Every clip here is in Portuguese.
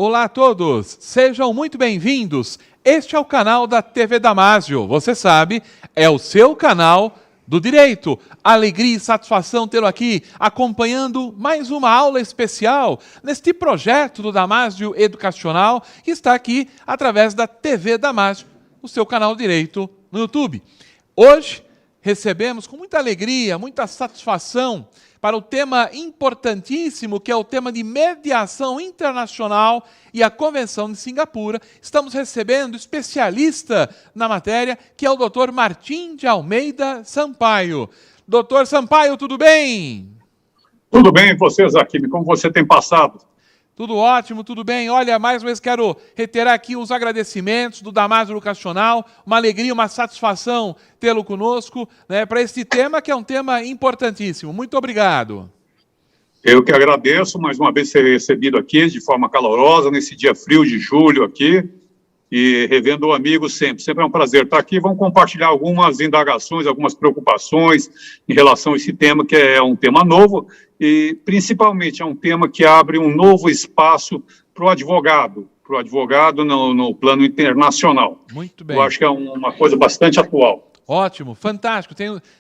Olá a todos, sejam muito bem-vindos. Este é o canal da TV Damásio. Você sabe, é o seu canal do direito. Alegria e satisfação tê-lo aqui, acompanhando mais uma aula especial neste projeto do Damásio Educacional, que está aqui através da TV Damásio, o seu canal direito no YouTube. Hoje, recebemos com muita alegria, muita satisfação, para o tema importantíssimo, que é o tema de mediação internacional e a Convenção de Singapura. Estamos recebendo especialista na matéria, que é o Dr. Martim de Almeida Sampaio. Dr. Sampaio, tudo bem? Tudo bem, vocês aqui, como você tem passado? Tudo ótimo, tudo bem. Olha, mais uma vez quero reiterar aqui os agradecimentos do Damásio Educacional, uma alegria, uma satisfação tê-lo conosco, né, para este tema, que é um tema importantíssimo. Muito obrigado. Eu que agradeço, mais uma vez, ser recebido aqui de forma calorosa, nesse dia frio de julho aqui, e revendo o amigo sempre. Sempre é um prazer estar aqui. Vamos compartilhar algumas indagações, algumas preocupações em relação a esse tema, que é um tema novo, e principalmente é um tema que abre um novo espaço para o advogado no plano internacional. Muito bem. Eu acho que é uma coisa bastante atual. Ótimo, fantástico.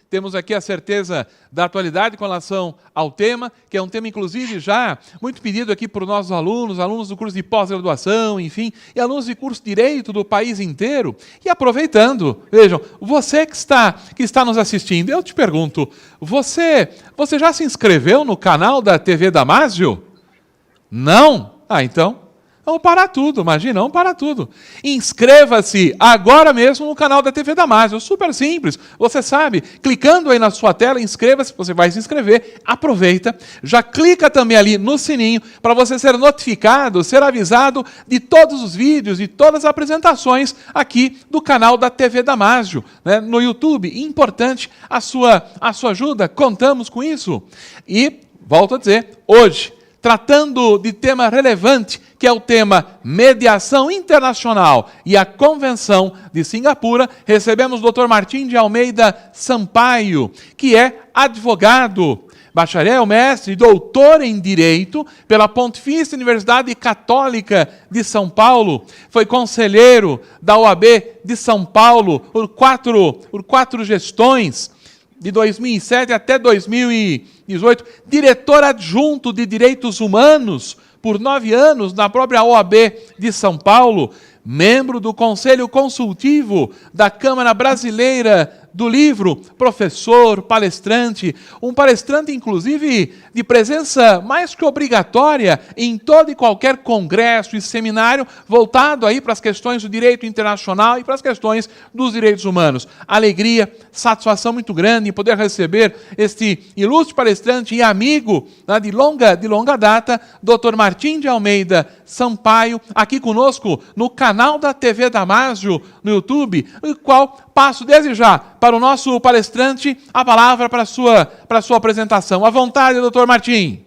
Temos aqui a certeza da atualidade com relação ao tema, que é um tema, inclusive, já muito pedido aqui por nossos alunos do curso de pós-graduação, enfim, e alunos de curso de Direito do país inteiro. E aproveitando, vejam, você que está nos assistindo, eu te pergunto, você já se inscreveu no canal da TV Damásio? Não? Ah, então... Vamos parar tudo, imagina, vamos parar tudo. Inscreva-se agora mesmo no canal da TV Damásio, super simples. Você sabe, clicando aí na sua tela, inscreva-se, você vai se inscrever, aproveita, já clica também ali no sininho para você ser notificado, ser avisado de todos os vídeos e todas as apresentações aqui do canal da TV Damásio, né, no YouTube. Importante a sua ajuda, contamos com isso. E, volto a dizer, hoje, tratando de tema relevante, que é o tema mediação internacional e a Convenção de Singapura, recebemos o Dr. Martim de Almeida Sampaio, que é advogado, bacharel, mestre e doutor em Direito pela Pontifícia Universidade Católica de São Paulo. Foi conselheiro da OAB de São Paulo por quatro gestões, de 2007 até 2018, diretor adjunto de Direitos Humanos por 9 anos na própria OAB de São Paulo, membro do Conselho Consultivo da Câmara Brasileira do Livro, professor, palestrante, um palestrante, inclusive, de presença mais que obrigatória em todo e qualquer congresso e seminário voltado aí para as questões do direito internacional e para as questões dos direitos humanos. Alegria, satisfação muito grande em poder receber este ilustre palestrante e amigo, né, de longa data, Dr. Martim de Almeida Sampaio, aqui conosco no canal da TV Damásio no YouTube, o qual passo desde já para o nosso palestrante a palavra para a sua apresentação. À vontade, doutor Martim.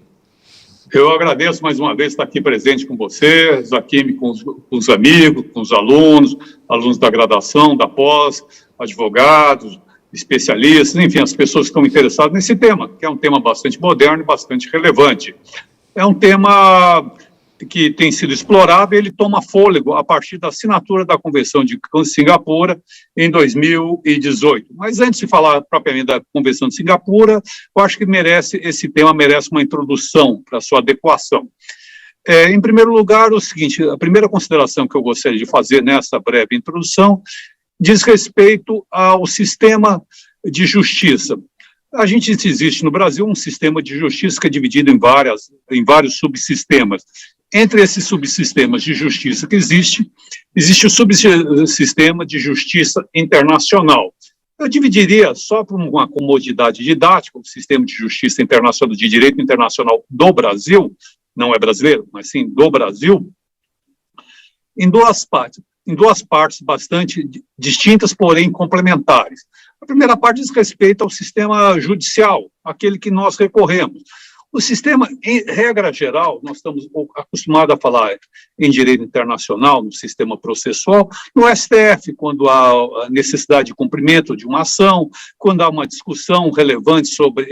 Eu agradeço mais uma vez estar aqui presente com vocês, aqui com os amigos, com os alunos da graduação, da pós, advogados, especialistas, enfim, as pessoas que estão interessadas nesse tema, que é um tema bastante moderno e bastante relevante. É um tema que tem sido explorado, ele toma fôlego a partir da assinatura da Convenção de Singapura em 2018. Mas antes de falar propriamente da Convenção de Singapura, eu acho que esse tema merece uma introdução para sua adequação. Em primeiro lugar, o seguinte, a primeira consideração que eu gostaria de fazer nessa breve introdução diz respeito ao sistema de justiça. A gente existe no Brasil um sistema de justiça que é dividido em vários subsistemas. Entre esses subsistemas de justiça que existe o subsistema de justiça internacional. Eu dividiria, só por uma comodidade didática, o sistema de justiça internacional, de direito internacional do Brasil, não é brasileiro, mas sim do Brasil, em duas partes bastante distintas, porém complementares. A primeira parte diz respeito ao sistema judicial, aquele que nós recorremos. O sistema, em regra geral, nós estamos acostumados a falar em direito internacional, no sistema processual, no STF, quando há necessidade de cumprimento de uma ação, quando há uma discussão relevante sobre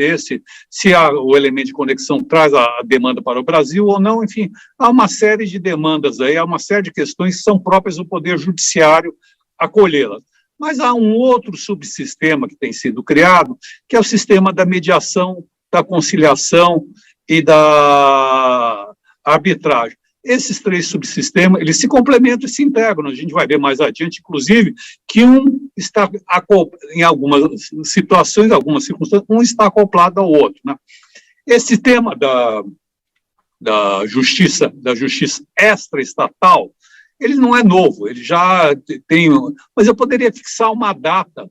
se há o elemento de conexão traz a demanda para o Brasil ou não, enfim, há uma série de demandas aí, há uma série de questões que são próprias do Poder Judiciário acolhê-las. Mas há um outro subsistema que tem sido criado, que é o sistema da mediação, da conciliação e da arbitragem. Esses três subsistemas, eles se complementam e se integram. A gente vai ver mais adiante, inclusive, que um está, em algumas situações, algumas circunstâncias, um está acoplado ao outro, né? Esse sistema da justiça extraestatal, ele não é novo, ele já tem... Mas eu poderia fixar uma data,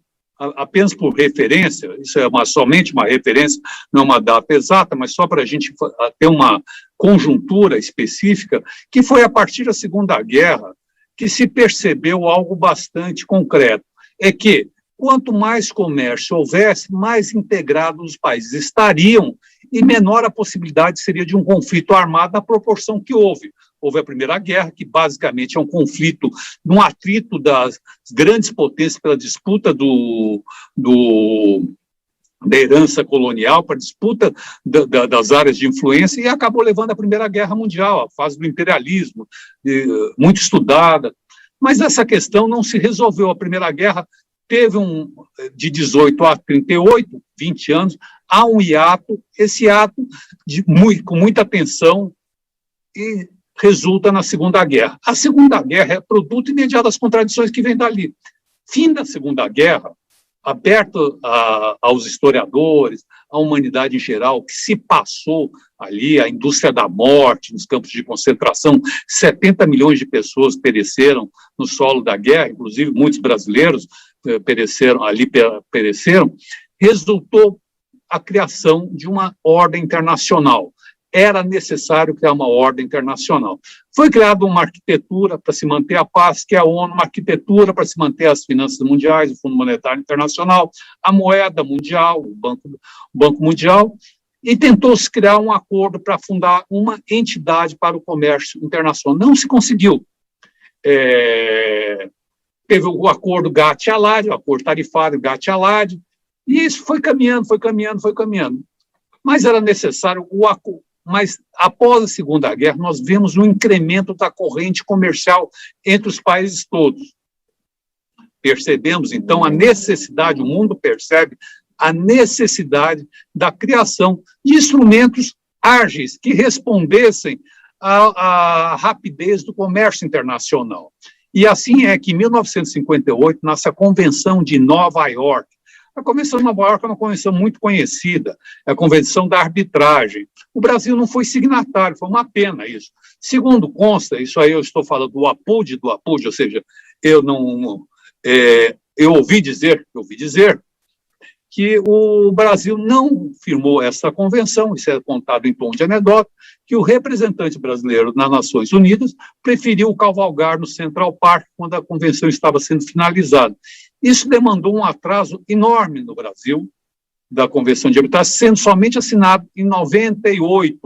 apenas por referência, isso é somente uma referência, não é uma data exata, mas só para a gente ter uma conjuntura específica, que foi a partir da Segunda Guerra que se percebeu algo bastante concreto, é que quanto mais comércio houvesse, mais integrados os países estariam e menor a possibilidade seria de um conflito armado na proporção que houve. Houve a Primeira Guerra, que basicamente é um conflito, um atrito das grandes potências pela disputa da herança colonial, para a disputa das áreas de influência, e acabou levando à Primeira Guerra Mundial, a fase do imperialismo, muito estudada. Mas essa questão não se resolveu. A Primeira Guerra teve de 18 a 38, 20 anos, há um hiato, esse hiato com muita tensão, e resulta na Segunda Guerra. A Segunda Guerra é produto imediato das contradições que vêm dali. Fim da Segunda Guerra, aberto aos historiadores, à humanidade em geral, que se passou ali, a indústria da morte, nos campos de concentração, 70 milhões de pessoas pereceram no solo da guerra, inclusive muitos brasileiros pereceram, resultou a criação de uma ordem internacional. Era necessário criar uma ordem internacional. Foi criada uma arquitetura para se manter a paz, que é a ONU, uma arquitetura para se manter as finanças mundiais, o Fundo Monetário Internacional, a moeda mundial, o Banco Mundial, e tentou-se criar um acordo para fundar uma entidade para o comércio internacional. Não se conseguiu. Teve o acordo GATT-ALAD, o acordo tarifário GATT-ALAD, e isso foi caminhando. Mas era necessário o acordo. Mas, após a Segunda Guerra, nós vemos um incremento da corrente comercial entre os países todos. Percebemos, então, a necessidade, o mundo percebe a necessidade da criação de instrumentos ágeis que respondessem à rapidez do comércio internacional. E assim é que, em 1958, nasce a Convenção de Nova York. A Convenção de Nova York é uma convenção muito conhecida, é a Convenção da Arbitragem. O Brasil não foi signatário, foi uma pena isso. Segundo consta, isso aí eu estou falando do APUD, ou seja, eu ouvi dizer que o Brasil não firmou essa convenção, isso é contado em tom de anedota, que o representante brasileiro nas Nações Unidas preferiu cavalgar no Central Park quando a convenção estava sendo finalizada. Isso demandou um atraso enorme no Brasil, da Convenção de Arbitragem, sendo somente assinado em 98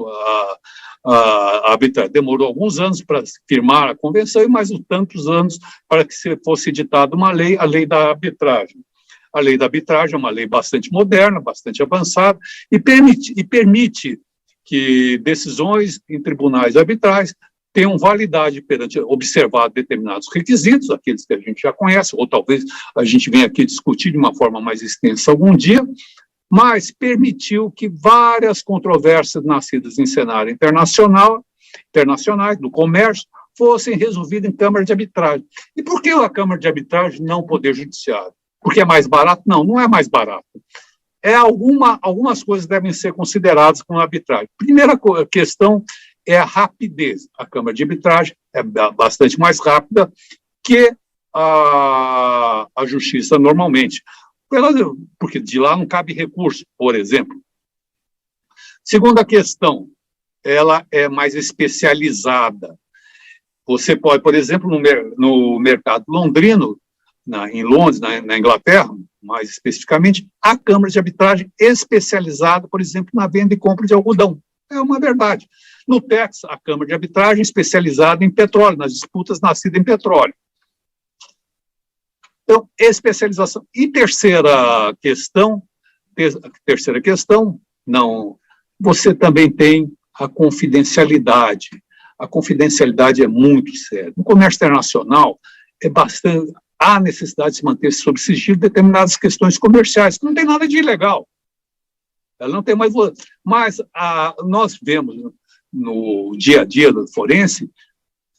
a arbitragem. Demorou alguns anos para firmar a convenção e mais tantos anos para que fosse editada uma lei, a lei da arbitragem. A lei da arbitragem é uma lei bastante moderna, bastante avançada, e permite que decisões em tribunais arbitrais tenham validade perante observar determinados requisitos, aqueles que a gente já conhece, ou talvez a gente venha aqui discutir de uma forma mais extensa algum dia, mas permitiu que várias controvérsias nascidas em cenário internacionais, do comércio, fossem resolvidas em Câmara de Arbitragem. E por que a Câmara de Arbitragem não o Poder Judiciário? Porque é mais barato? Não, não é mais barato. Algumas coisas devem ser consideradas como arbitragem. Primeira questão é a rapidez. A Câmara de Arbitragem é bastante mais rápida que a Justiça normalmente. Porque de lá não cabe recurso, por exemplo. Segunda questão, ela é mais especializada. Você pode, por exemplo, no mercado londrino, em Londres, na Inglaterra, mais especificamente, há câmaras de arbitragem especializadas, por exemplo, na venda e compra de algodão. É uma verdade. No Texas, a Câmara de Arbitragem especializada em petróleo, nas disputas nascidas em petróleo. Então, especialização. E terceira questão, não, você também tem a confidencialidade. A confidencialidade é muito séria. No comércio internacional, há necessidade de se manter sob sigilo determinadas questões comerciais, que não tem nada de ilegal. Ela não tem mais... Mas nós vemos no dia a dia do forense,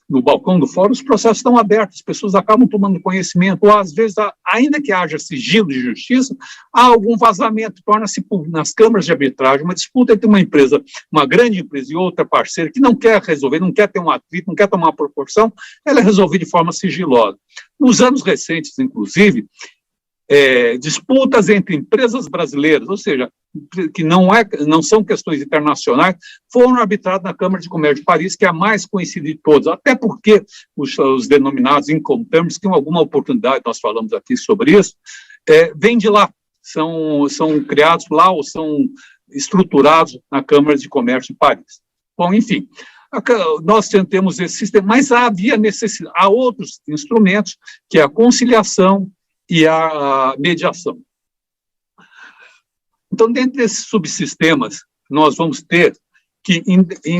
no balcão do fórum, os processos estão abertos, as pessoas acabam tomando conhecimento, ou às vezes, ainda que haja sigilo de justiça, há algum vazamento, torna-se público. Nas câmaras de arbitragem, uma disputa entre uma empresa, uma grande empresa e outra parceira, que não quer resolver, não quer ter um atrito, não quer tomar uma proporção, ela é resolvida de forma sigilosa. Nos anos recentes, inclusive, disputas entre empresas brasileiras, ou seja, que não são questões internacionais, foram arbitradas na Câmara de Comércio de Paris, que é a mais conhecida de todas, até porque os denominados Incoterms, que em alguma oportunidade nós falamos aqui sobre isso, vêm de lá, são criados lá ou são estruturados na Câmara de Comércio de Paris. Bom, enfim, nós temos esse sistema, mas há outros instrumentos, que é a conciliação e a mediação. Então, dentro desses subsistemas, nós vamos ter que,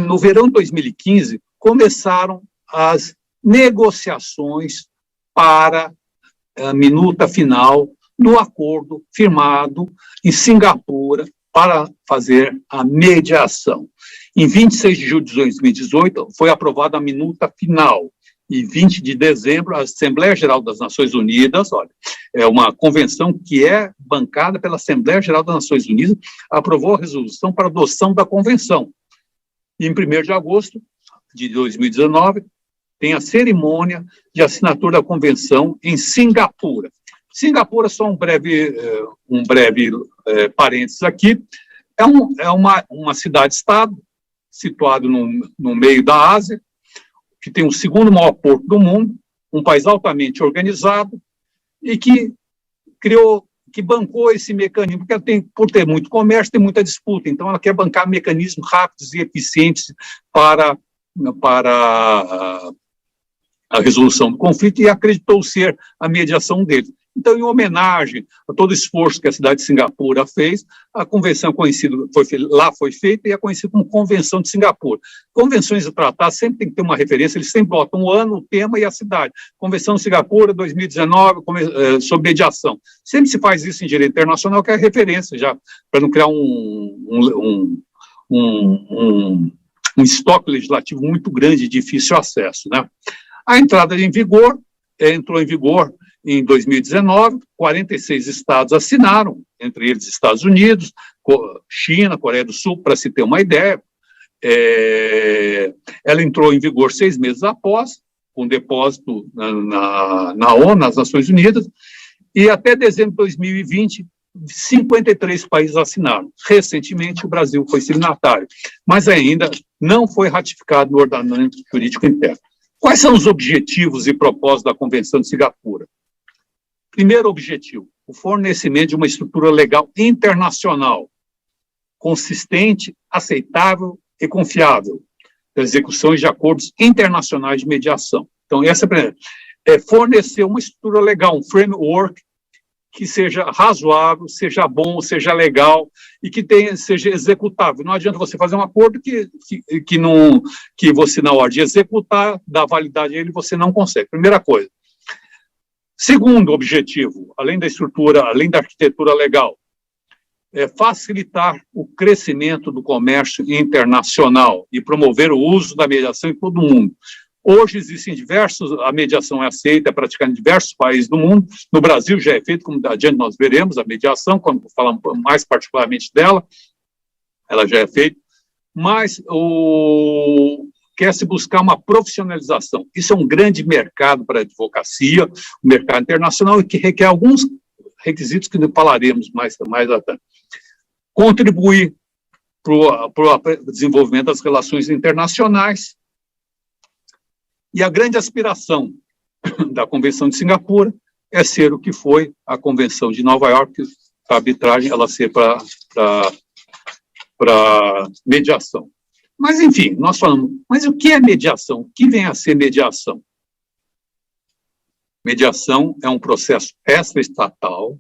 no verão de 2015, começaram as negociações para a minuta final do acordo firmado em Singapura para fazer a mediação. Em 26 de julho de 2018, foi aprovada a minuta final. E 20 de dezembro, a Assembleia Geral das Nações Unidas, olha, é uma convenção que é bancada pela Assembleia Geral das Nações Unidas, aprovou a resolução para adoção da convenção. E em 1º de agosto de 2019, tem a cerimônia de assinatura da convenção em Singapura. Singapura, só um breve parênteses aqui, é uma cidade-estado, situado no meio da Ásia, que tem o segundo maior porto do mundo, um país altamente organizado, e que bancou esse mecanismo, porque por ter muito comércio, tem muita disputa, então ela quer bancar mecanismos rápidos e eficientes para a resolução do conflito, e acreditou ser a mediação dele. Então, em homenagem a todo o esforço que a cidade de Singapura fez, a convenção foi feita e é conhecida como Convenção de Singapura. Convenções de tratados sempre tem que ter uma referência, eles sempre botam o ano, o tema e a cidade. Convenção de Singapura, 2019, sobre mediação. Sempre se faz isso em direito internacional, que é referência, já, para não criar um estoque legislativo muito grande e difícil acesso, né? A entrada entrou em vigor em 2019, 46 estados assinaram, entre eles Estados Unidos, China, Coreia do Sul, para se ter uma ideia. Ela entrou em vigor 6 meses após, com depósito na ONU, nas Nações Unidas, e até dezembro de 2020, 53 países assinaram. Recentemente, o Brasil foi signatário, mas ainda não foi ratificado no ordenamento jurídico interno. Quais são os objetivos e propósitos da Convenção de Singapura? Primeiro objetivo, o fornecimento de uma estrutura legal internacional, consistente, aceitável e confiável, da execução de acordos internacionais de mediação. Então, essa é fornecer uma estrutura legal, um framework que seja razoável, seja bom, seja legal e que seja executável. Não adianta você fazer um acordo que você, na hora de executar, dar validade a ele, você não consegue. Primeira coisa. Segundo objetivo, além da estrutura, além da arquitetura legal, é facilitar o crescimento do comércio internacional e promover o uso da mediação em todo o mundo. Hoje existem a mediação é aceita, é praticada em diversos países do mundo. No Brasil já é feito, como adiante nós veremos, a mediação, quando falamos mais particularmente dela, ela já é feita, mas quer-se buscar uma profissionalização. Isso é um grande mercado para a advocacia, um mercado internacional, e que requer alguns requisitos que falaremos mais até. Contribuir para o desenvolvimento das relações internacionais. E a grande aspiração da Convenção de Singapura é ser o que foi a Convenção de Nova York, a arbitragem, ela ser para mediação. Mas, enfim, nós falamos, mas o que é mediação? O que vem a ser mediação? Mediação é um processo extraestatal,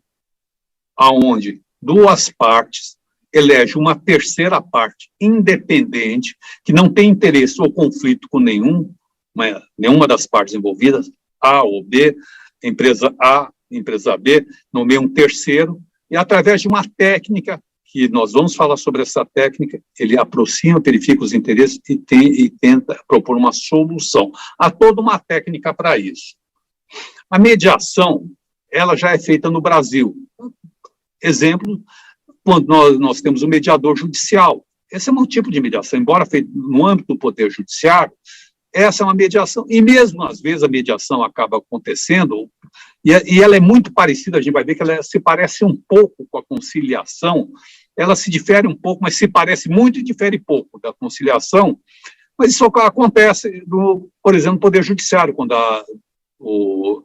onde duas partes elegem uma terceira parte independente, que não tem interesse ou conflito com nenhuma das partes envolvidas, A ou B, empresa A, empresa B, nomeia um terceiro, e através de uma técnica, que nós vamos falar sobre essa técnica, ele aproxima, verifica os interesses e tenta propor uma solução. Há toda uma técnica para isso. A mediação, ela já é feita no Brasil. Exemplo, quando nós temos o mediador judicial. Esse é um tipo de mediação, embora feito no âmbito do Poder Judiciário, essa é uma mediação, e mesmo às vezes a mediação acaba acontecendo, e ela é muito parecida, a gente vai ver que ela se parece um pouco com a conciliação, ela se difere um pouco, mas se parece muito e difere pouco da conciliação, mas isso acontece, por exemplo, no Poder Judiciário, quando o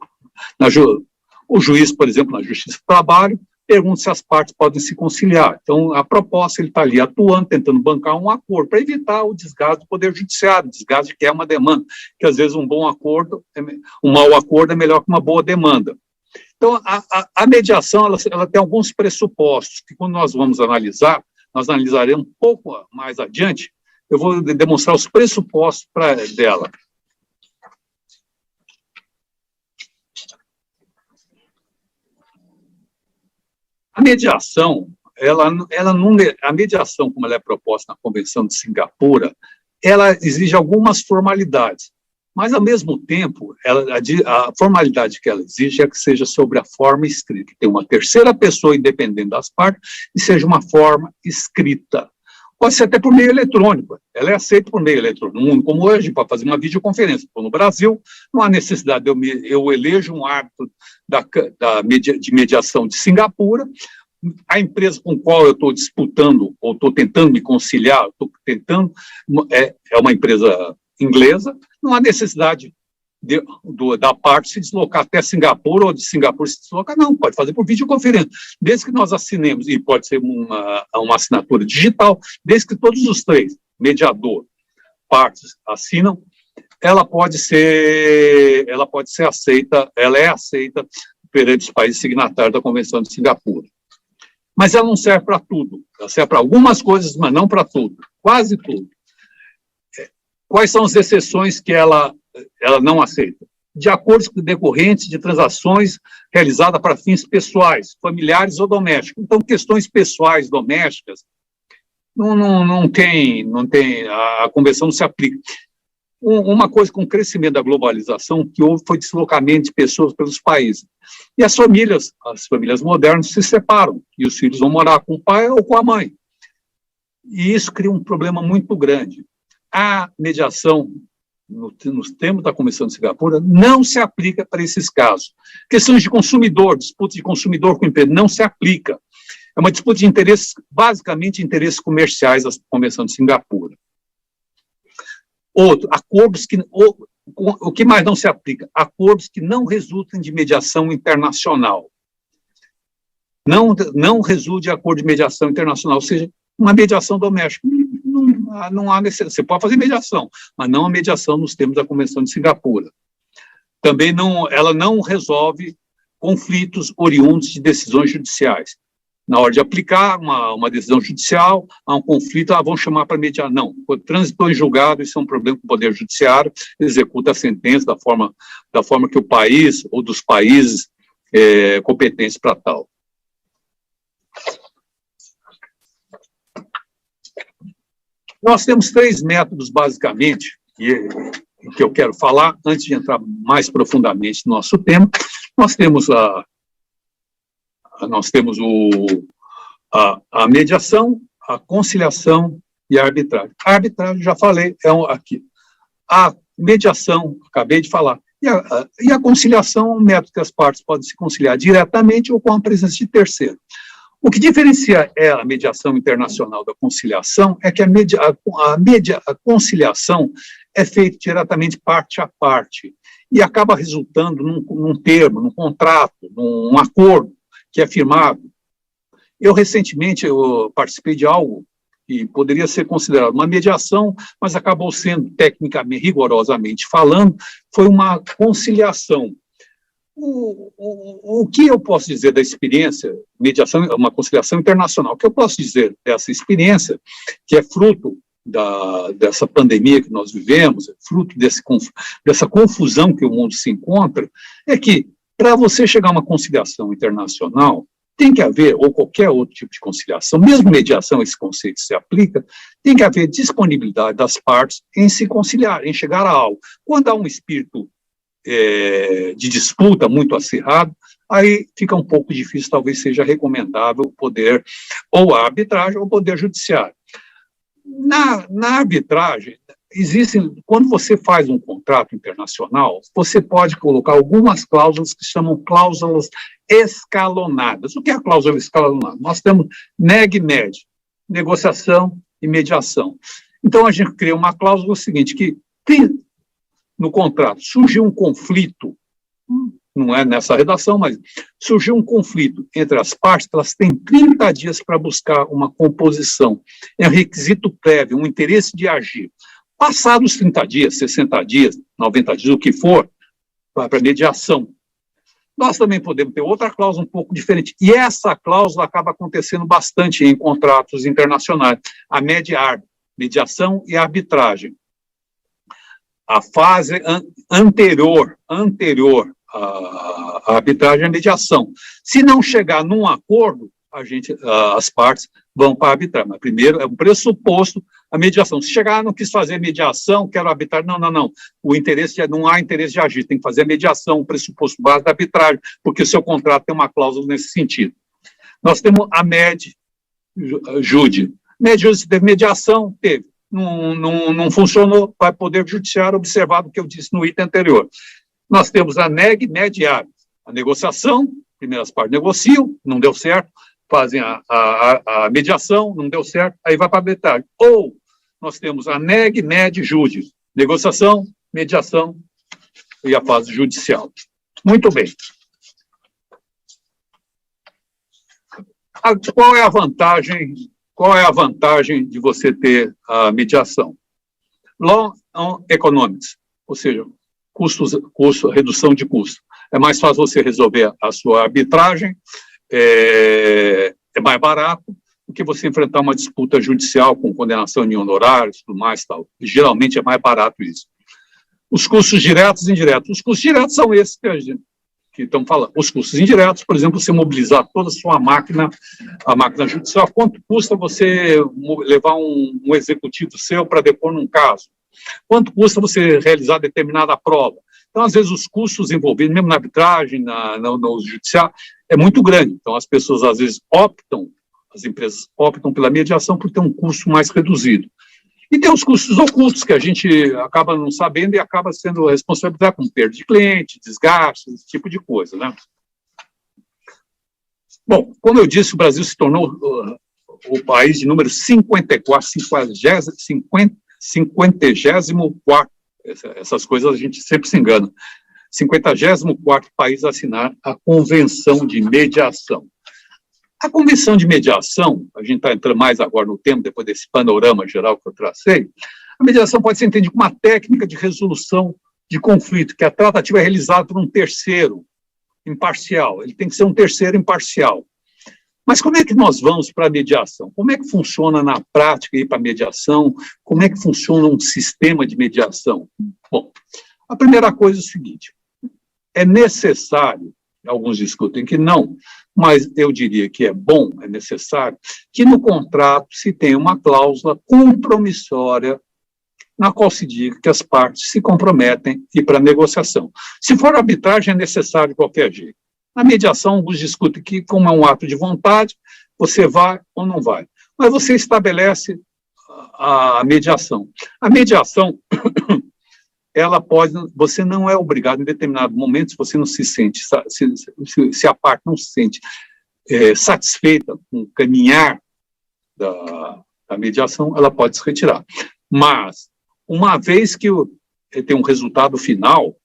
juiz, por exemplo, na Justiça do Trabalho, pergunta se as partes podem se conciliar. Então, a proposta, ele está ali atuando, tentando bancar um acordo, para evitar o desgaste do Poder Judiciário, o desgaste que é uma demanda, que às vezes um mau acordo é melhor que uma boa demanda. Então, a mediação, ela tem alguns pressupostos, que quando nós vamos analisar, nós analisaremos um pouco mais adiante, eu vou demonstrar os pressupostos dela. A mediação, a mediação, como ela é proposta na Convenção de Singapura, ela exige algumas formalidades, mas, ao mesmo tempo, a formalidade que ela exige é que seja sobre a forma escrita, que tenha uma terceira pessoa independente das partes e seja uma forma escrita. Pode ser até por meio eletrônico, ela é aceita por meio eletrônico. No mundo como hoje, para fazer uma videoconferência. Então, no Brasil, não há necessidade eu elejo um árbitro de mediação de Singapura, a empresa com qual eu estou disputando, ou estou tentando me conciliar, é uma empresa inglesa, não há necessidade da parte se deslocar até Singapura, ou de Singapura se deslocar, não, pode fazer por videoconferência, desde que nós assinemos, e pode ser uma assinatura digital, desde que todos os três, mediador, partes, assinam, ela pode ser aceita, ela é aceita perante os países signatários da Convenção de Singapura. Mas ela não serve para tudo, ela serve para algumas coisas, mas não para tudo, quase tudo. Quais são as exceções que ela não aceita? De acordos decorrentes de transações realizadas para fins pessoais, familiares ou domésticos. Então, questões pessoais, domésticas, não tem, a convenção não se aplica. Uma coisa com o crescimento da globalização que houve foi deslocamento de pessoas pelos países. E as famílias modernas se separam, e os filhos vão morar com o pai ou com a mãe. E isso cria um problema muito grande. A mediação, nos termos da Convenção de Singapura, não se aplica para esses casos. Questões de consumidor, disputa de consumidor com empresa, não se aplica. É uma disputa de interesses, basicamente interesses comerciais da Convenção de Singapura. Outro, acordos que... O que mais não se aplica? Acordos que não resultem de mediação internacional. Não resulte de acordo de mediação internacional, ou seja, uma mediação doméstica. Não há necessidade. Você pode fazer mediação, mas não a mediação nos termos da Convenção de Singapura. Também ela não resolve conflitos oriundos de decisões judiciais. Na hora de aplicar uma decisão judicial, há um conflito, vão chamar para mediar. Não, quando transitou em julgado, isso é um problema com o Poder Judiciário, executa a sentença da forma que o país, ou dos países competentes para tal. Nós temos 3 métodos, basicamente, que eu quero falar, antes de entrar mais profundamente no nosso tema. Nós temos a mediação, a conciliação e a arbitragem. A arbitragem, já falei, aqui. A mediação, acabei de falar, e a conciliação é um método que as partes podem se conciliar diretamente ou com a presença de terceiro. O que diferencia a mediação internacional da conciliação é que a conciliação é feita diretamente parte a parte e acaba resultando num termo, num contrato, num acordo que é firmado. Recentemente, eu participei de algo que poderia ser considerado uma mediação, mas acabou sendo, tecnicamente, rigorosamente falando, foi uma conciliação. O que eu posso dizer da experiência, mediação é uma conciliação internacional, o que eu posso dizer dessa experiência, que é fruto dessa pandemia que nós vivemos, é fruto dessa confusão que o mundo se encontra, é que, para você chegar a uma conciliação internacional, tem que haver, ou qualquer outro tipo de conciliação, mesmo mediação, esse conceito se aplica, tem que haver disponibilidade das partes em se conciliar, em chegar a algo. Quando há um espírito de disputa muito acirrado, aí fica um pouco difícil, talvez seja recomendável o poder, ou a arbitragem, ou o poder judiciário. Na arbitragem, quando você faz um contrato internacional, você pode colocar algumas cláusulas que chamam cláusulas escalonadas. O que é a cláusula escalonada? Nós temos neg-med, negociação e mediação. Então, a gente cria uma cláusula seguinte, que no contrato surgiu um conflito, não é nessa redação, mas surgiu um conflito entre as partes, elas têm 30 dias para buscar uma composição. É um requisito prévio, um interesse de agir. Passados 30 dias, 60 dias, 90 dias, o que for, vai para a mediação. Nós também podemos ter outra cláusula um pouco diferente. E essa cláusula acaba acontecendo bastante em contratos internacionais. A mediação e a arbitragem. A fase anterior à arbitragem é a mediação. Se não chegar num acordo, as partes vão para a arbitragem. Mas primeiro é um pressuposto a mediação. Se chegar, não quis fazer mediação, quero arbitrar, não. Não há interesse de agir, tem que fazer a mediação, o pressuposto base da arbitragem, porque o seu contrato tem uma cláusula nesse sentido. Nós temos a med-jude. Med-jude, teve mediação? Teve. Não funcionou, vai poder judiciário observar o que eu disse no item anterior. Nós temos a neg-med-ave. A negociação, primeiras partes negociam, não deu certo, fazem a mediação, não deu certo, aí vai para a arbitragem. Ou nós temos a neg-med-jude, negociação, mediação e a fase judicial. Muito bem. Qual é a vantagem de você ter a mediação? Law on Economics, ou seja, redução de custo. É mais fácil você resolver a sua arbitragem, é mais barato do que você enfrentar uma disputa judicial com condenação em honorários e tudo mais. Tal. E, geralmente é mais barato isso. Os custos diretos e indiretos. Os custos diretos são esses que estão falando. Os custos indiretos, por exemplo, você mobilizar toda a sua máquina, a máquina judicial, quanto custa você levar um executivo seu para depor num caso? Quanto custa você realizar determinada prova? Então, às vezes, os custos envolvidos, mesmo na arbitragem, no judiciário, é muito grande. Então, as pessoas, às vezes, as empresas optam pela mediação por ter um custo mais reduzido. E tem os custos ocultos, que a gente acaba não sabendo e acaba sendo responsabilizado com perda de cliente, desgaste, esse tipo de coisa, né? Bom, como eu disse, o Brasil se tornou o país de número 54, essas coisas a gente sempre se engana, 54º país a assinar a Convenção de Mediação. A Convenção de Mediação, a gente está entrando mais agora no tema, depois desse panorama geral que eu tracei, a mediação pode ser entendida como uma técnica de resolução de conflito, que a tratativa é realizada por um terceiro imparcial, ele tem que ser um terceiro imparcial. Mas como é que nós vamos para a mediação? Como é que funciona na prática ir para a mediação? Como é que funciona um sistema de mediação? Bom, a primeira coisa é o seguinte, é necessário, alguns discutem que não, mas eu diria que é bom, é necessário, que no contrato se tenha uma cláusula compromissória na qual se diga que as partes se comprometem a ir para a negociação. Se for arbitragem, é necessário de qualquer jeito. Na mediação, alguns discutem que, como é um ato de vontade, você vai ou não vai. Mas você estabelece a mediação. A mediação, você não é obrigado, em determinado momento, se você não se sente, se a parte não se sente satisfeita com o caminhar da mediação, ela pode se retirar. Mas, uma vez que tem um resultado final,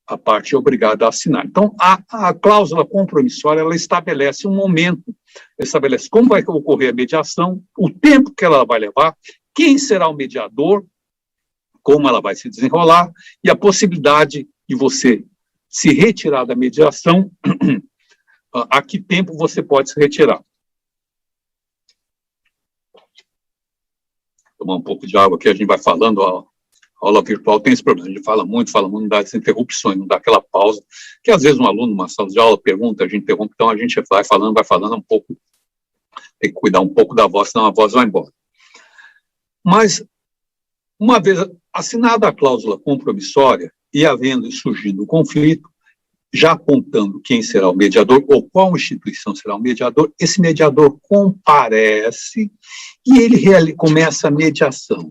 a parte é obrigada a assinar. Então, a cláusula compromissória, ela estabelece um momento, estabelece como vai ocorrer a mediação, o tempo que ela vai levar, quem será o mediador, como ela vai se desenrolar, e a possibilidade de você se retirar da mediação, a que tempo você pode se retirar. Tomar um pouco de água aqui, a gente vai falando, a aula virtual tem esse problema, a gente fala muito, não dá essas interrupções, não dá aquela pausa, que às vezes um aluno, numa sala de aula, pergunta, a gente interrompe, então a gente vai falando um pouco, tem que cuidar um pouco da voz, senão a voz vai embora. Mas, uma vez assinada a cláusula compromissória e havendo surgido o conflito, já apontando quem será o mediador ou qual instituição será o mediador, esse mediador comparece e ele começa a mediação.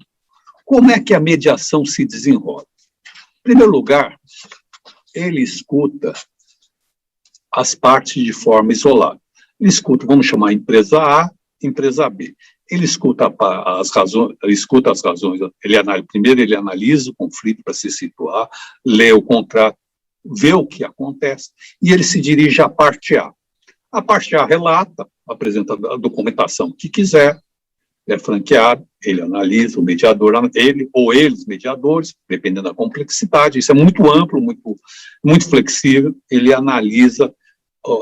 Como é que a mediação se desenrola? Em primeiro lugar, ele escuta as partes de forma isolada. Ele escuta, vamos chamar a empresa A, empresa B. Ele escuta as razões, primeiro ele analisa o conflito para se situar, lê o contrato, vê o que acontece, e ele se dirige à parte A. A parte A relata, apresenta a documentação que quiser, é franqueado, ele analisa, o mediador, ele ou eles, mediadores, dependendo da complexidade, isso é muito amplo, muito flexível, ele analisa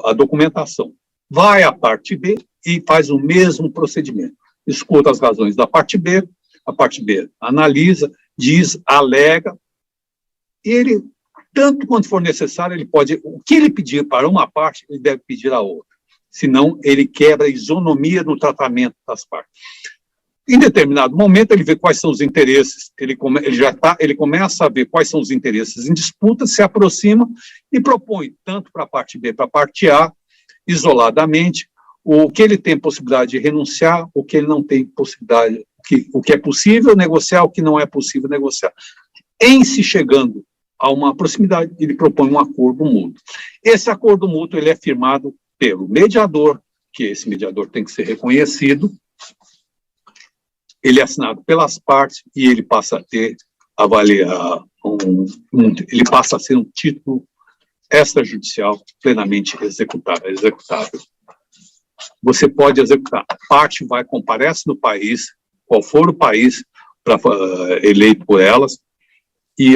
a documentação. Vai à parte B e faz o mesmo procedimento. Escuta as razões da parte B, a parte B analisa, diz, alega, e ele, tanto quanto for necessário, ele pode, o que ele pedir para uma parte, ele deve pedir a outra, senão ele quebra a isonomia no tratamento das partes. Em determinado momento, ele vê quais são os interesses, ele começa a ver quais são os interesses em disputa, se aproxima e propõe, tanto para a parte B, para a parte A, isoladamente, o que ele tem possibilidade de renunciar, o que ele não tem possibilidade, o que é possível negociar, o que não é possível negociar. Em se chegando a uma proximidade, ele propõe um acordo mútuo. Esse acordo mútuo ele é firmado pelo mediador, que esse mediador tem que ser reconhecido, ele é assinado pelas partes e ele passa a ter, ele passa a ser um título extrajudicial plenamente executável. Você pode executar. A parte comparece no país, qual for o país eleito por elas, e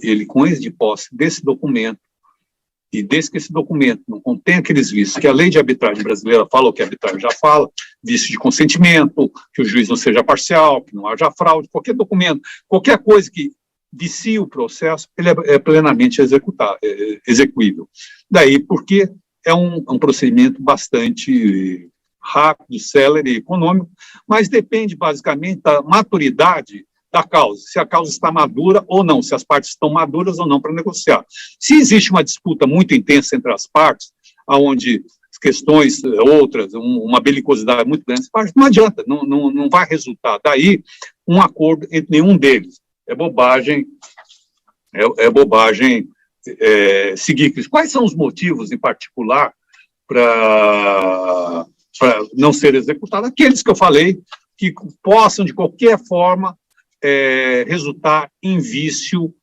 ele, com êxito de posse desse documento, e desde que esse documento não contém aqueles vícios que a lei de arbitragem brasileira fala, ou que a arbitragem já fala, vício de consentimento, que o juiz não seja parcial, que não haja fraude, qualquer documento, qualquer coisa que vicie o processo, ele é plenamente execuível. Daí porque é um procedimento bastante rápido, célere e econômico, mas depende basicamente da maturidade da causa, se a causa está madura ou não, se as partes estão maduras ou não para negociar. Se existe uma disputa muito intensa entre as partes, onde questões outras, uma belicosidade muito grande, não adianta, não vai resultar daí um acordo entre nenhum deles. É bobagem seguir. Quais são os motivos, em particular, para não ser executado? Aqueles que eu falei, que possam, de qualquer forma, resultar em vício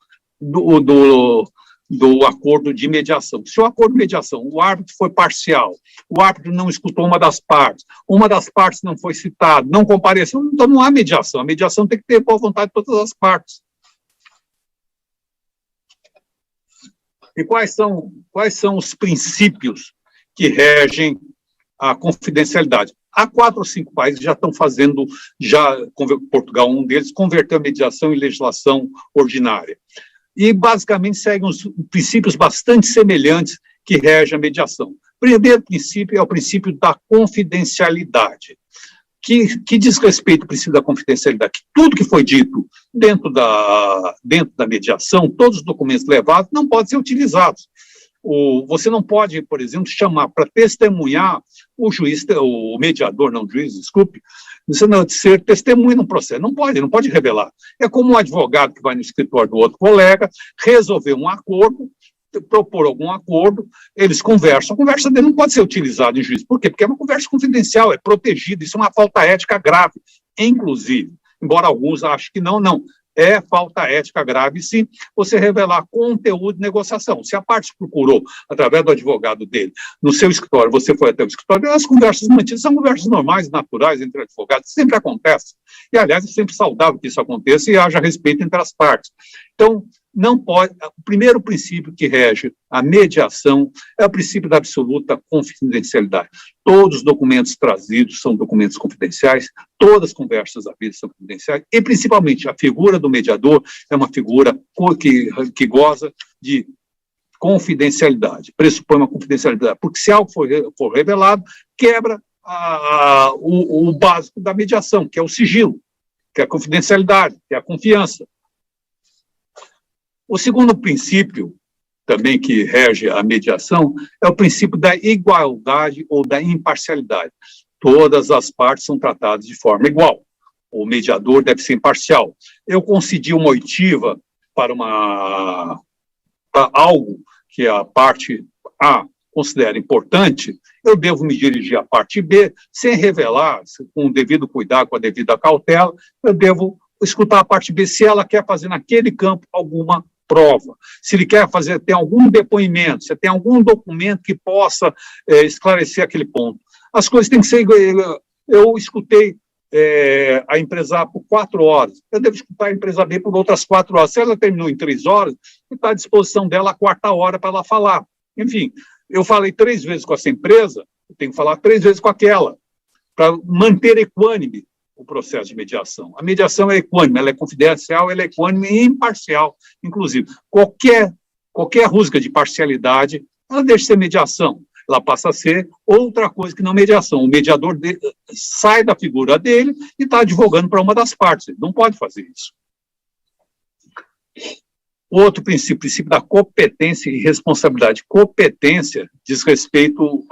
do acordo de mediação. Se o acordo de mediação, o árbitro foi parcial, o árbitro não escutou uma das partes não foi citada, não compareceu, então não há mediação. A mediação tem que ter boa vontade de todas as partes. E quais são os princípios que regem a confidencialidade? Há 4 ou 5 países que já estão fazendo, Portugal, um deles, converteu a mediação em legislação ordinária. E, basicamente, seguem uns princípios bastante semelhantes que regem a mediação. O primeiro princípio é o princípio da confidencialidade, que diz respeito ao princípio da confidencialidade, que tudo que foi dito dentro da mediação, todos os documentos levados, não podem ser utilizados. Você não pode, por exemplo, chamar para testemunhar o mediador, não o juiz, desculpe, ser testemunha no processo. Não pode revelar. É como um advogado que vai no escritório do outro colega, resolver um acordo, propor algum acordo, eles conversam, a conversa dele não pode ser utilizada em juízo. Por quê? Porque é uma conversa confidencial, é protegida, isso é uma falta ética grave, inclusive, embora alguns achem que não. É falta ética grave, sim, você revelar conteúdo de negociação. Se a parte procurou, através do advogado dele, no seu escritório, você foi até o escritório, as conversas mantidas são conversas normais, naturais entre advogados, sempre acontece. E, aliás, é sempre saudável que isso aconteça e haja respeito entre as partes. Então, não pode. O primeiro princípio que rege a mediação é o princípio da absoluta confidencialidade. Todos os documentos trazidos são documentos confidenciais, todas as conversas da vida são confidenciais, e principalmente a figura do mediador é uma figura que goza de confidencialidade, pressupõe uma confidencialidade, porque se algo for revelado, quebra o básico da mediação, que é o sigilo, que é a confidencialidade, que é a confiança. O segundo princípio, também que rege a mediação, é o princípio da igualdade ou da imparcialidade. Todas as partes são tratadas de forma igual. O mediador deve ser imparcial. Eu concedi uma oitiva para algo que a parte A considera importante, eu devo me dirigir à parte B, sem revelar, com o devido cuidado, com a devida cautela, eu devo escutar a parte B se ela quer fazer naquele campo alguma prova, se ele quer fazer, tem algum depoimento, se tem algum documento que possa esclarecer aquele ponto. As coisas têm que ser... Eu escutei a empresa A por 4 horas, eu devo escutar a empresa B por outras 4 horas. Se ela terminou em 3 horas, está à disposição dela a 4ª hora para ela falar. Enfim, eu falei 3 vezes com essa empresa, eu tenho que falar 3 vezes com aquela, para manter equânime o processo de mediação. A mediação é equânime, ela é confidencial, ela é equânime e imparcial, inclusive. Qualquer rusga de parcialidade, ela deixa de ser mediação, ela passa a ser outra coisa que não mediação. O mediador sai da figura dele e está advogando para uma das partes, ele não pode fazer isso. O outro princípio, o princípio da competência e responsabilidade. Competência diz respeito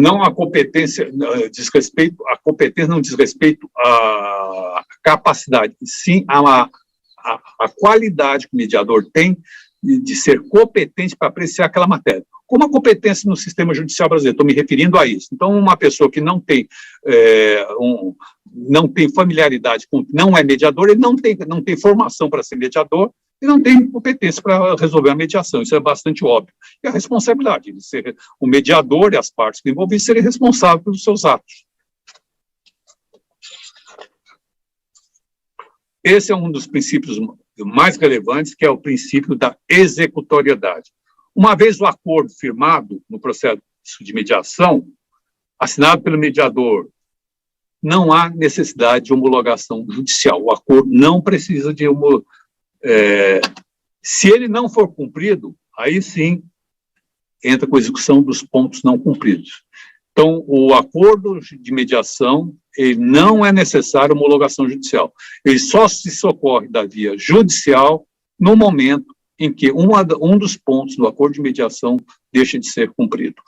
não a competência, diz respeito, a competência não diz respeito à capacidade, sim a qualidade que o mediador tem de ser competente para apreciar aquela matéria. Como a competência no sistema judicial brasileiro, estou me referindo a isso. Então, uma pessoa que não tem familiaridade com, não é mediador, ele não tem formação para ser mediador, e não tem competência para resolver a mediação, isso é bastante óbvio. E a responsabilidade de ser o mediador e as partes envolvidas serem responsáveis pelos seus atos. Esse é um dos princípios mais relevantes, que é o princípio da executoriedade. Uma vez o acordo firmado no processo de mediação, assinado pelo mediador, não há necessidade de homologação judicial. O acordo não precisa de se ele não for cumprido, aí sim entra com a execução dos pontos não cumpridos. Então, o acordo de mediação, ele não é necessário homologação judicial. Ele só se socorre da via judicial no momento em que um dos pontos do acordo de mediação deixa de ser cumprido.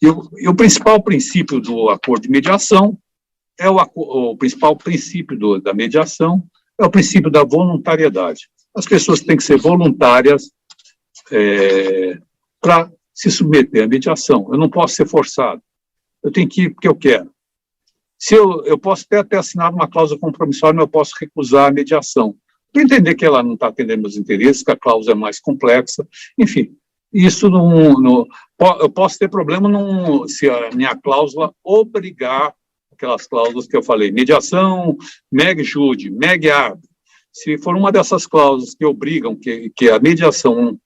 E o principal princípio do acordo de mediação o principal princípio da mediação é o princípio da voluntariedade. As pessoas têm que ser voluntárias para se submeter à mediação. Eu não posso ser forçado. Eu tenho que ir porque eu quero. Se eu posso até ter assinado uma cláusula compromissória, mas eu posso recusar a mediação. Para entender que ela não está atendendo meus interesses, que a cláusula é mais complexa. Enfim, isso eu posso ter problema se a minha cláusula obrigar aquelas cláusulas que eu falei, mediação, meg jude, meg arb. Se for uma dessas cláusulas que obrigam que a mediação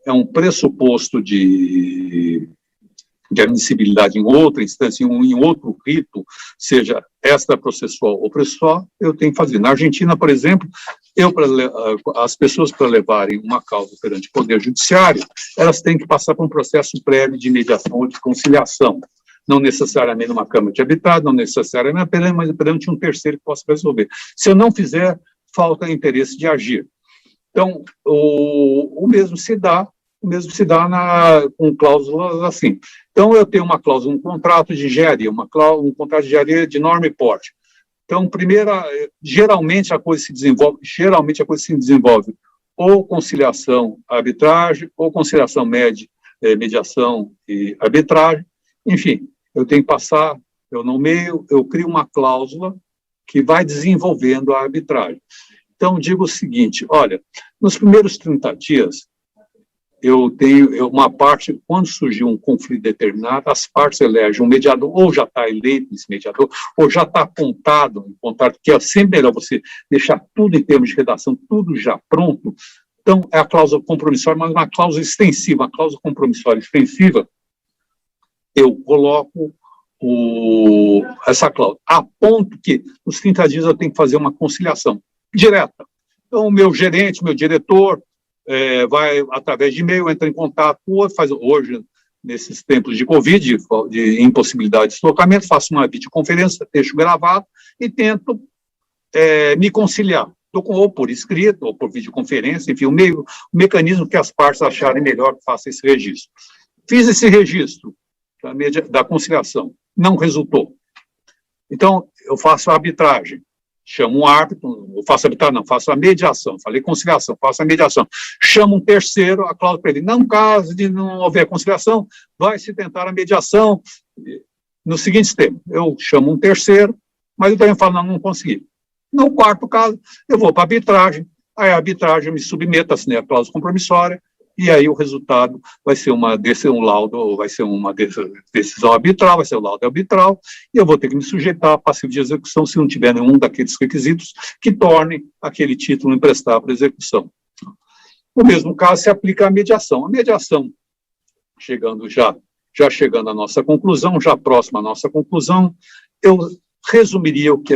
é um pressuposto de admissibilidade em outra instância, em outro rito, seja extraprocessual ou processual, eu tenho que fazer. Na Argentina, por exemplo, as pessoas para levarem uma causa perante o Poder Judiciário, elas têm que passar por um processo prévio de mediação ou de conciliação. Não necessariamente numa Câmara de Arbitragem, não necessariamente mas perante um terceiro que possa resolver. Se eu não fizer, falta interesse de agir. Então, o mesmo se dá com cláusulas assim. Então, eu tenho uma cláusula, um contrato de engenharia, um contrato de engenharia de enorme porte. Então, geralmente a coisa se desenvolve ou conciliação, arbitragem, ou conciliação, mediação e arbitragem. Enfim, eu tenho que passar, eu nomeio, eu crio uma cláusula que vai desenvolvendo a arbitragem. Então, digo o seguinte, olha, nos primeiros 30 dias, eu tenho uma parte, quando surgiu um conflito determinado, as partes elegem um mediador, ou já está eleito esse mediador, ou já está apontado, que é sempre melhor você deixar tudo em termos de redação, tudo já pronto. Então, é a cláusula compromissória, mas uma cláusula extensiva, a cláusula compromissória extensiva, eu coloco essa cláusula, a ponto que, nos 30 dias, eu tenho que fazer uma conciliação direta. Então, o meu gerente, meu diretor, vai, através de e-mail, entra em contato, hoje, nesses tempos de Covid, de impossibilidade de deslocamento, faço uma videoconferência, deixo gravado e tento me conciliar, ou por escrito, ou por videoconferência, enfim, o mecanismo que as partes acharem melhor que faça esse registro. Fiz esse registro da conciliação, não resultou. Então, eu faço a arbitragem. Chamo um árbitro, eu faço arbitragem, não, faço a mediação, falei conciliação, faço a mediação, chamo um terceiro, a cláusula para ele, não, caso de não houver conciliação, vai se tentar a mediação, nos seguintes termos, eu chamo um terceiro, mas eu também falo, não consegui. No quarto caso, eu vou para a arbitragem, aí a arbitragem me submeta, assinei a cláusula compromissória, e aí o resultado vai ser um laudo, vai ser uma decisão arbitral, vai ser um laudo arbitral, e eu vou ter que me sujeitar a passivo de execução se não tiver nenhum daqueles requisitos que tornem aquele título emprestável para execução. No mesmo caso, se aplica a mediação. A mediação, já chegando à nossa conclusão, já próxima à nossa conclusão, eu resumiria o que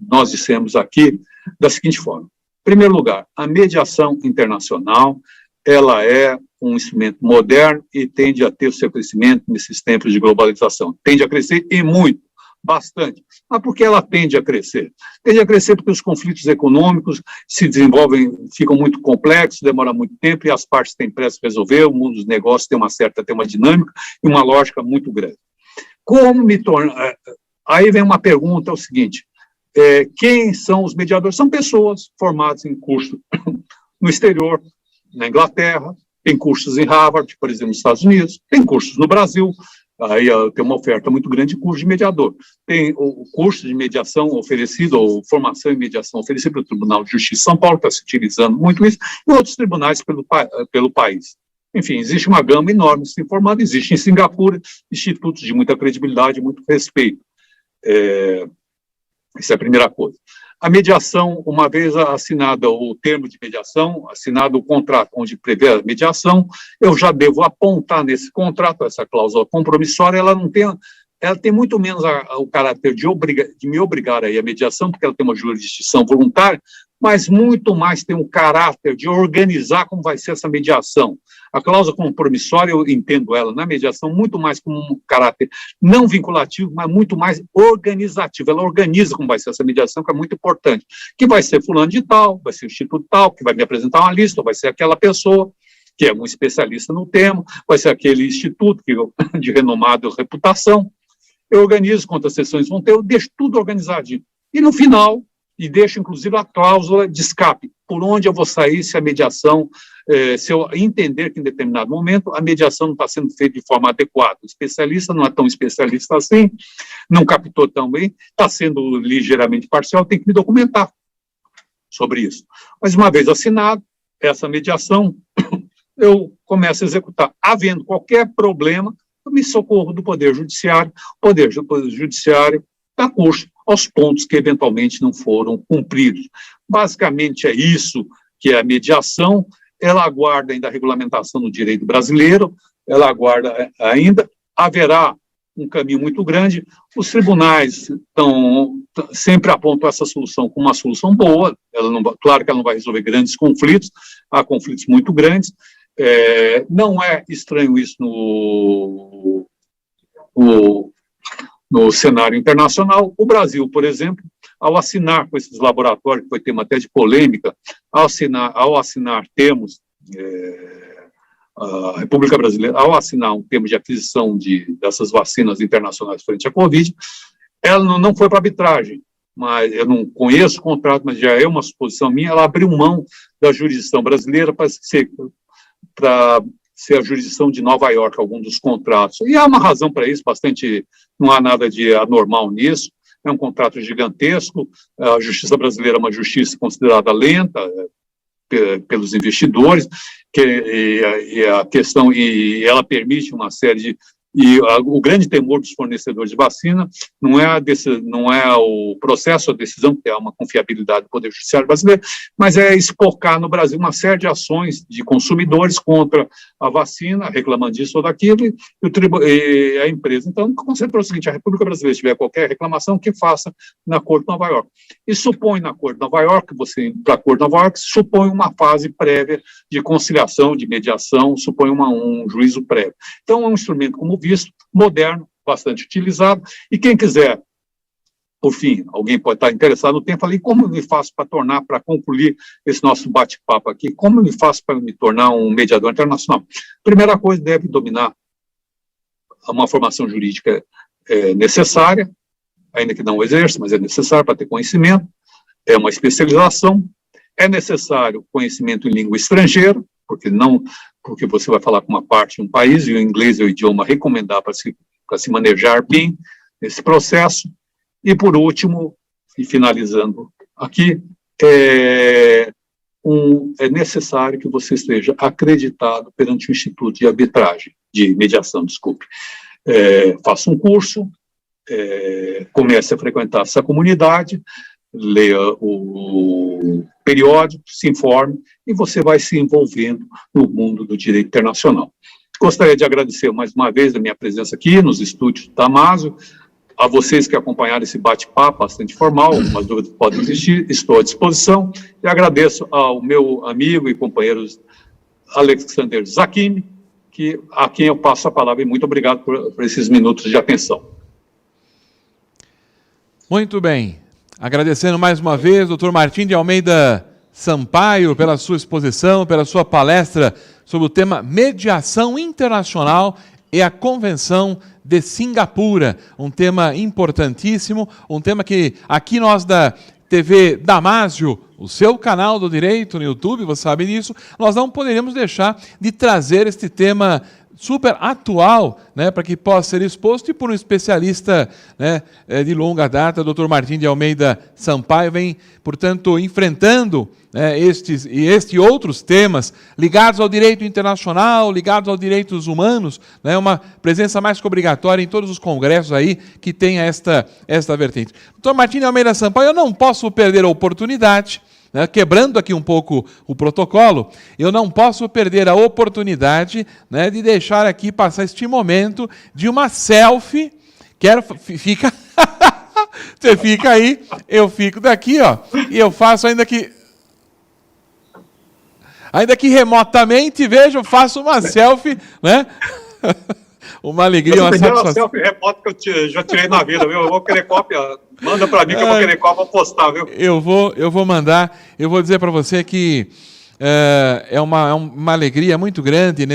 nós dissemos aqui da seguinte forma. Em primeiro lugar, a mediação internacional, ela é um instrumento moderno e tende a ter o seu crescimento nesses tempos de globalização. Tende a crescer e muito, bastante. Mas por que ela tende a crescer? Tende a crescer porque os conflitos econômicos se desenvolvem, ficam muito complexos, demora muito tempo e as partes têm pressa de resolver, o mundo dos negócios tem uma dinâmica e uma lógica muito grande. Como me torna... Aí vem uma pergunta, é o seguinte, quem são os mediadores? São pessoas formadas em curso no exterior, na Inglaterra, tem cursos em Harvard, por exemplo, nos Estados Unidos, tem cursos no Brasil, aí tem uma oferta muito grande de curso de mediador. Tem o curso de mediação oferecido, ou formação em mediação oferecido pelo Tribunal de Justiça de São Paulo, está se utilizando muito isso, e outros tribunais pelo país. Enfim, existe uma gama enorme de se formando, existe em Singapura institutos de muita credibilidade, muito respeito. Essa é a primeira coisa. A mediação, uma vez assinado o termo de mediação, assinado o contrato onde prevê a mediação, eu já devo apontar nesse contrato, essa cláusula compromissória, ela tem muito menos o caráter de me obrigar a ir à mediação, porque ela tem uma jurisdição voluntária, mas muito mais tem um caráter de organizar como vai ser essa mediação. A cláusula compromissória, eu entendo ela na mediação muito mais como um caráter não vinculativo, mas muito mais organizativo. Ela organiza como vai ser essa mediação, que é muito importante. Que vai ser fulano de tal, vai ser o instituto tal, que vai me apresentar uma lista, vai ser aquela pessoa que é um especialista no tema, vai ser aquele instituto de renomada reputação. Eu organizo quantas sessões vão ter, eu deixo tudo organizadinho. E no final, e deixo inclusive a cláusula de escape, por onde eu vou sair se a mediação, se eu entender que em determinado momento a mediação não está sendo feita de forma adequada. O especialista não é tão especialista assim, não captou tão bem, está sendo ligeiramente parcial, tem que me documentar sobre isso. Mas uma vez assinado essa mediação, eu começo a executar. Havendo qualquer problema, eu me socorro do Poder Judiciário, o Poder Judiciário dá curso aos pontos que eventualmente não foram cumpridos. Basicamente é isso que é a mediação, ela aguarda ainda a regulamentação do direito brasileiro, ela aguarda ainda, haverá um caminho muito grande, os tribunais sempre apontam essa solução como uma solução boa, claro que ela não vai resolver grandes conflitos, há conflitos muito grandes, não é estranho isso no cenário internacional. O Brasil, por exemplo, ao assinar com esses laboratórios, que foi tema até de polêmica, ao assinar termos, a República Brasileira, ao assinar um termo de aquisição dessas vacinas internacionais frente à Covid, ela não foi para arbitragem, mas eu não conheço o contrato, mas já é uma suposição minha, ela abriu mão da jurisdição brasileira para ser a jurisdição de Nova York, algum dos contratos. E há uma razão para isso, não há nada de anormal nisso. É um contrato gigantesco, a justiça brasileira é uma justiça considerada lenta pelos investidores, e ela permite uma série de... o grande temor dos fornecedores de vacina não é o processo, a decisão, que é uma confiabilidade do Poder Judiciário brasileiro, mas é espocar no Brasil uma série de ações de consumidores contra a vacina, reclamando disso ou daquilo, e a empresa. Então, o conceito é o seguinte: a República Brasileira, se tiver qualquer reclamação, que faça na Corte de Nova York. E supõe na Corte de Nova York, para a Corte de Nova York, supõe uma fase prévia de conciliação, de mediação, supõe um juízo prévio. Então, é um instrumento, como visto, moderno, bastante utilizado, e quem quiser, por fim, alguém pode estar interessado no tempo ali, como eu me faço para concluir esse nosso bate-papo aqui, como eu me faço para me tornar um mediador internacional? Primeira coisa, deve dominar uma formação jurídica necessária, ainda que não exerça, mas é necessário para ter conhecimento, é uma especialização, é necessário conhecimento em língua estrangeira, porque você vai falar com uma parte de um país, e o inglês é o idioma recomendado para se manejar bem nesse processo. E, por último, e finalizando aqui, é necessário que você esteja acreditado perante o Instituto de Arbitragem, de Mediação, faça um curso, comece a frequentar essa comunidade, leia o periódico, se informe, e você vai se envolvendo no mundo do direito internacional. Gostaria de agradecer mais uma vez a minha presença aqui nos estúdios da Damásio, a vocês que acompanharam esse bate-papo bastante formal, algumas dúvidas podem existir, estou à disposição, e agradeço ao meu amigo e companheiro Alexander Zaquim, a quem eu passo a palavra, e muito obrigado por esses minutos de atenção. Muito bem. Agradecendo mais uma vez, doutor Martim de Almeida Sampaio, pela sua exposição, pela sua palestra sobre o tema Mediação Internacional e a Convenção de Singapura. Um tema importantíssimo, um tema que aqui nós da TV Damásio, o seu canal do direito no YouTube, você sabe disso, nós não poderíamos deixar de trazer este tema super atual, né, para que possa ser exposto, e por um especialista, né, de longa data, o Dr. Martim de Almeida Sampaio, vem, portanto, enfrentando, né, estes e outros temas ligados ao direito internacional, ligados aos direitos humanos, né, uma presença mais que obrigatória em todos os congressos aí que tenha esta vertente. Dr. Martim de Almeida Sampaio, eu não posso perder a oportunidade, né, quebrando aqui um pouco o protocolo, eu não posso perder a oportunidade, né, de deixar aqui passar este momento de uma selfie. Fica, você fica aí, eu fico daqui, ó, e eu faço ainda que remotamente, vejo, eu faço uma selfie, né? Uma alegria, uma satisfação. Uma selfie remota que eu já tirei na vida, viu? Eu vou querer cópia, manda para mim que eu vou querer cópia, vou postar, viu? Eu vou mandar, eu vou dizer para você que é uma alegria muito grande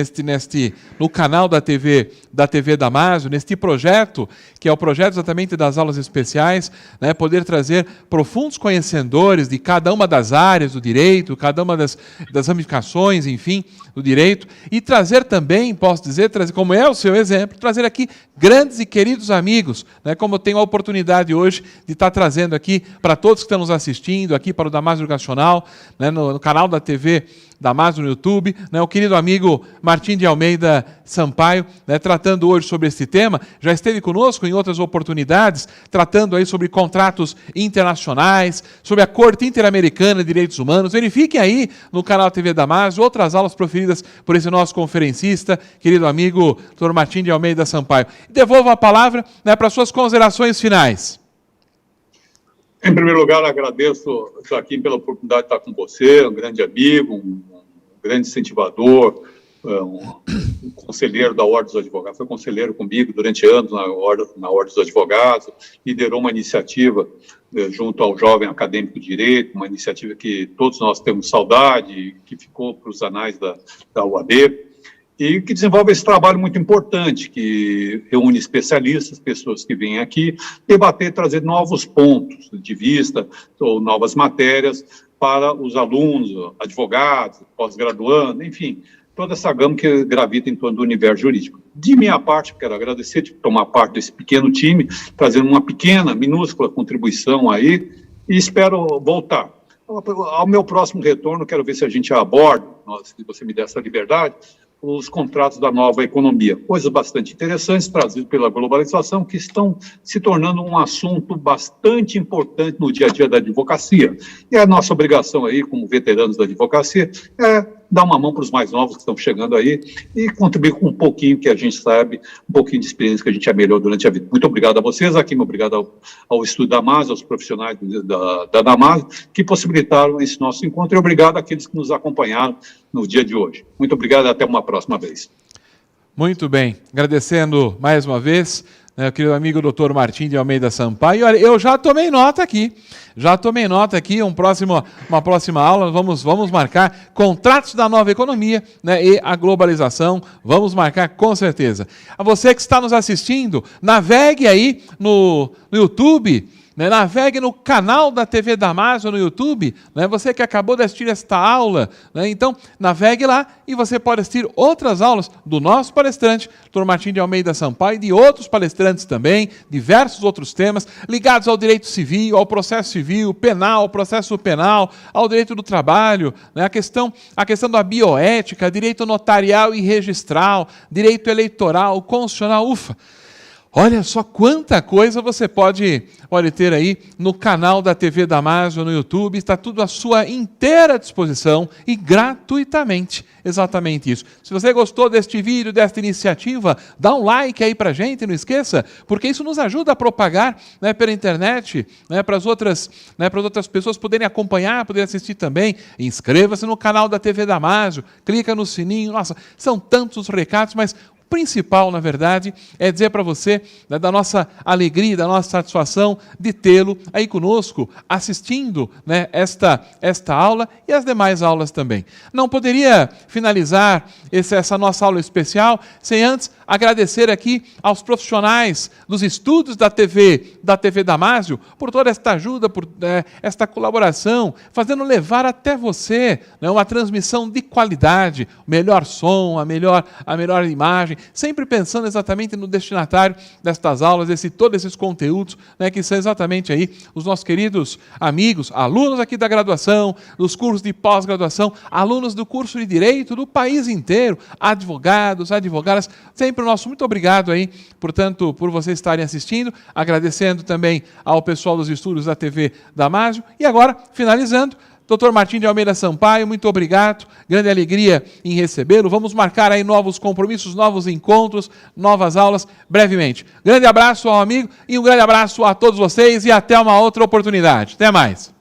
no canal da TV Damásio, neste projeto, que é o projeto exatamente das aulas especiais, né, poder trazer profundos conhecedores de cada uma das áreas do direito, cada uma das ramificações, enfim, do direito, e trazer também, posso dizer, como é o seu exemplo, trazer aqui grandes e queridos amigos, né, como eu tenho a oportunidade hoje de estar trazendo aqui para todos que estão nos assistindo, aqui para o Damásio Educacional, né, no canal da TV Damásio no YouTube, né, o querido amigo Martim de Almeida Sampaio, né, tratando hoje sobre esse tema, já esteve conosco em outras oportunidades, tratando aí sobre contratos internacionais, sobre a Corte Interamericana de Direitos Humanos. Verifiquem aí no canal TV Damásio outras aulas proferidas por esse nosso conferencista, querido amigo Dr. Martim de Almeida Sampaio. Devolvo a palavra, né, para suas considerações finais. Em primeiro lugar, agradeço, Joaquim, pela oportunidade de estar com você, um grande amigo, um grande incentivador, um conselheiro da Ordem dos Advogados, foi conselheiro comigo durante anos na Ordem dos Advogados, liderou uma iniciativa junto ao Jovem Acadêmico de Direito, uma iniciativa que todos nós temos saudade, que ficou para os anais da UAB, e que desenvolve esse trabalho muito importante, que reúne especialistas, pessoas que vêm aqui debater, trazer novos pontos de vista ou novas matérias para os alunos, advogados, pós-graduandos, enfim, toda essa gama que gravita em torno do universo jurídico. De minha parte, quero agradecer de tomar parte desse pequeno time, trazendo uma pequena, minúscula contribuição aí, e espero voltar. Ao meu próximo retorno, quero ver se a gente aborda, se você me der essa liberdade, os contratos da nova economia. Coisas bastante interessantes trazidas pela globalização que estão se tornando um assunto bastante importante no dia a dia da advocacia. E a nossa obrigação aí, como veteranos da advocacia, é dar uma mão para os mais novos que estão chegando aí e contribuir com um pouquinho que a gente sabe, um pouquinho de experiência que a gente melhorou durante a vida. Muito obrigado a vocês aqui, obrigado ao Estudo Damásio, aos profissionais da Damásio, que possibilitaram esse nosso encontro, e obrigado àqueles que nos acompanharam no dia de hoje. Muito obrigado e até uma próxima vez. Muito bem. Agradecendo mais uma vez, meu querido amigo Dr. Martim de Almeida Sampaio. Olha, eu já tomei nota aqui, uma próxima aula, vamos marcar contratos da nova economia, né, e a globalização, vamos marcar com certeza. A você que está nos assistindo, navegue aí no YouTube, né, navegue no canal da TV Damásio no YouTube, né, você que acabou de assistir esta aula, né, então navegue lá e você pode assistir outras aulas do nosso palestrante, Dr. Martim de Almeida Sampaio, e de outros palestrantes também, diversos outros temas ligados ao direito civil, ao processo civil, penal, processo penal, ao direito do trabalho, né, a questão da bioética, direito notarial e registral, direito eleitoral, constitucional, Olha só quanta coisa você pode ter aí no canal da TV Damásio no YouTube, está tudo à sua inteira disposição e gratuitamente, exatamente isso. Se você gostou deste vídeo, desta iniciativa, dá um like aí pra gente, não esqueça, porque isso nos ajuda a propagar, né, pela internet, né, para as outras pessoas poderem acompanhar, poderem assistir também. Inscreva-se no canal da TV Damásio, clica no sininho, nossa, são tantos recados, mas principal, na verdade, é dizer para você, né, da nossa alegria, da nossa satisfação de tê-lo aí conosco, assistindo, né, esta aula e as demais aulas também. Não poderia finalizar essa nossa aula especial sem antes agradecer aqui aos profissionais dos estúdios da TV Damásio por toda esta ajuda, por esta colaboração, fazendo levar até você, né, uma transmissão de qualidade, o melhor som, a melhor imagem, sempre pensando exatamente no destinatário destas aulas, todos esses conteúdos, né, que são exatamente aí os nossos queridos amigos, alunos aqui da graduação, dos cursos de pós-graduação, alunos do curso de Direito do país inteiro, advogados, advogadas, sempre o nosso muito obrigado aí, portanto, por vocês estarem assistindo, agradecendo também ao pessoal dos estúdios da TV Damásio, e agora, finalizando, Dr. Martim de Almeida Sampaio, muito obrigado, grande alegria em recebê-lo. Vamos marcar aí novos compromissos, novos encontros, novas aulas brevemente. Grande abraço ao amigo e um grande abraço a todos vocês e até uma outra oportunidade. Até mais.